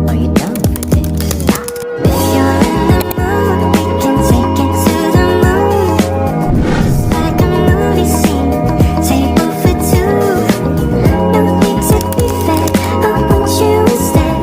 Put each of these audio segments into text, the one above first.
Are you down for this? If you're in the mood, we can take it to the moon. Just like a movie scene, table for two. No need to be fed, I want you instead.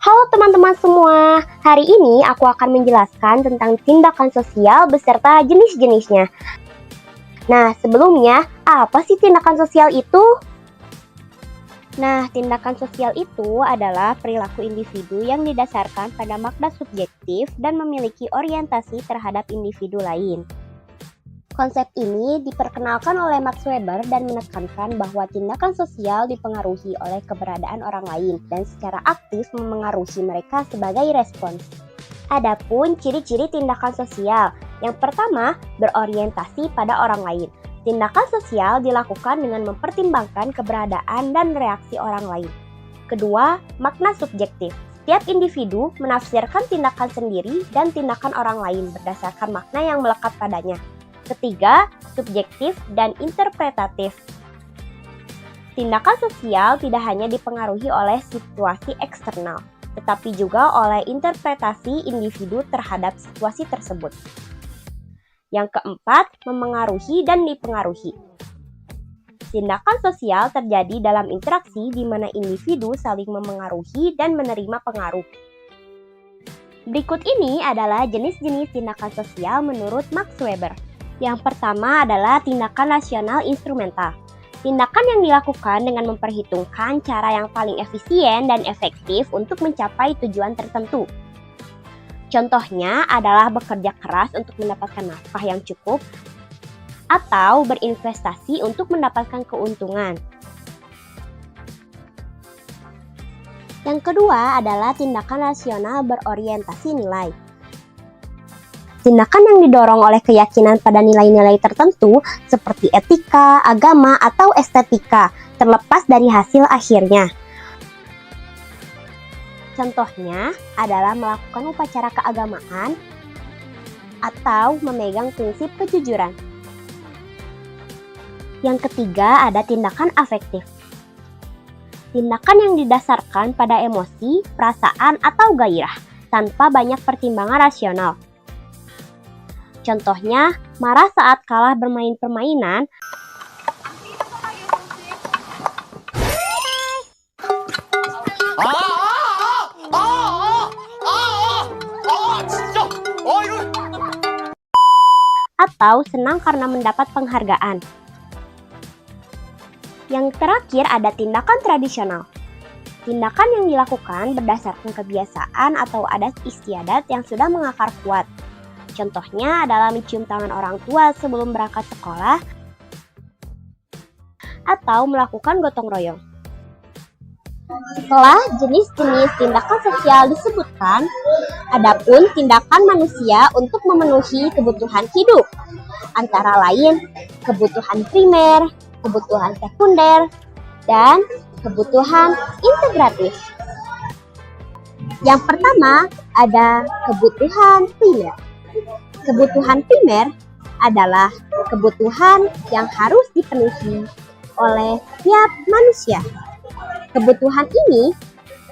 Halo teman-teman semua, hari ini aku akan menjelaskan tentang tindakan sosial beserta jenis-jenisnya. Nah, sebelumnya, apa sih tindakan sosial itu? Nah, tindakan sosial itu adalah perilaku individu yang didasarkan pada makna subjektif dan memiliki orientasi terhadap individu lain. Konsep ini diperkenalkan oleh Max Weber dan menekankan bahwa tindakan sosial dipengaruhi oleh keberadaan orang lain dan secara aktif memengaruhi mereka sebagai respons. Adapun ciri-ciri tindakan sosial, yang pertama berorientasi pada orang lain. Tindakan sosial dilakukan dengan mempertimbangkan keberadaan dan reaksi orang lain. Kedua, makna subjektif. Setiap individu menafsirkan tindakan sendiri dan tindakan orang lain berdasarkan makna yang melekat padanya. Ketiga, subjektif dan interpretatif. Tindakan sosial tidak hanya dipengaruhi oleh situasi eksternal, tetapi juga oleh interpretasi individu terhadap situasi tersebut. Yang keempat, memengaruhi dan dipengaruhi. Tindakan sosial terjadi dalam interaksi di mana individu saling memengaruhi dan menerima pengaruh. Berikut ini adalah jenis-jenis tindakan sosial menurut Max Weber. Yang pertama adalah tindakan rasional instrumental. Tindakan yang dilakukan dengan memperhitungkan cara yang paling efisien dan efektif untuk mencapai tujuan tertentu. Contohnya adalah bekerja keras untuk mendapatkan nafkah yang cukup atau berinvestasi untuk mendapatkan keuntungan. Yang kedua adalah tindakan rasional berorientasi nilai. Tindakan yang didorong oleh keyakinan pada nilai-nilai tertentu seperti etika, agama, atau estetika, terlepas dari hasil akhirnya. Contohnya adalah melakukan upacara keagamaan atau memegang prinsip kejujuran. Yang ketiga ada tindakan afektif. Tindakan yang didasarkan pada emosi, perasaan, atau gairah, tanpa banyak pertimbangan rasional. Contohnya, marah saat kalah bermain permainan atau senang karena mendapat penghargaan. Yang terakhir ada tindakan tradisional. Tindakan yang dilakukan berdasarkan kebiasaan atau adat istiadat yang sudah mengakar kuat. Contohnya adalah mencium tangan orang tua sebelum berangkat sekolah atau melakukan gotong royong. Setelah jenis-jenis tindakan sosial disebutkan, adapun tindakan manusia untuk memenuhi kebutuhan hidup, antara lain kebutuhan primer, kebutuhan sekunder, dan kebutuhan integratif. Yang pertama ada kebutuhan primer. Kebutuhan primer adalah kebutuhan yang harus dipenuhi oleh tiap manusia. Kebutuhan ini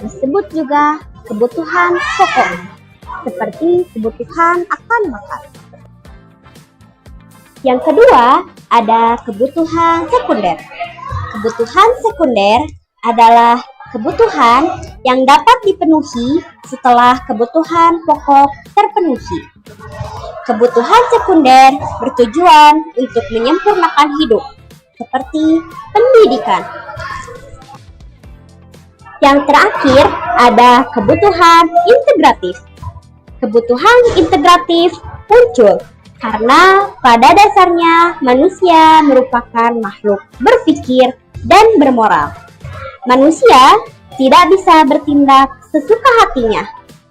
disebut juga kebutuhan pokok, seperti kebutuhan akan makan. Yang kedua, ada kebutuhan sekunder. Kebutuhan sekunder adalah kebutuhan yang dapat dipenuhi setelah kebutuhan pokok terpenuhi. Kebutuhan sekunder bertujuan untuk menyempurnakan hidup, seperti pendidikan. Yang terakhir ada kebutuhan integratif. Kebutuhan integratif muncul karena pada dasarnya manusia merupakan makhluk berpikir dan bermoral. Manusia tidak bisa bertindak sesuka hatinya,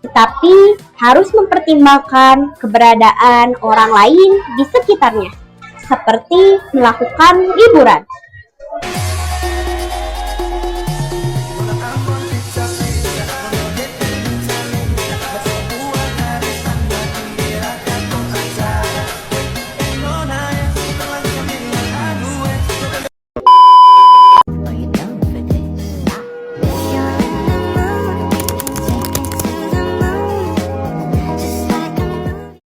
tetapi harus mempertimbangkan keberadaan orang lain di sekitarnya, seperti melakukan liburan.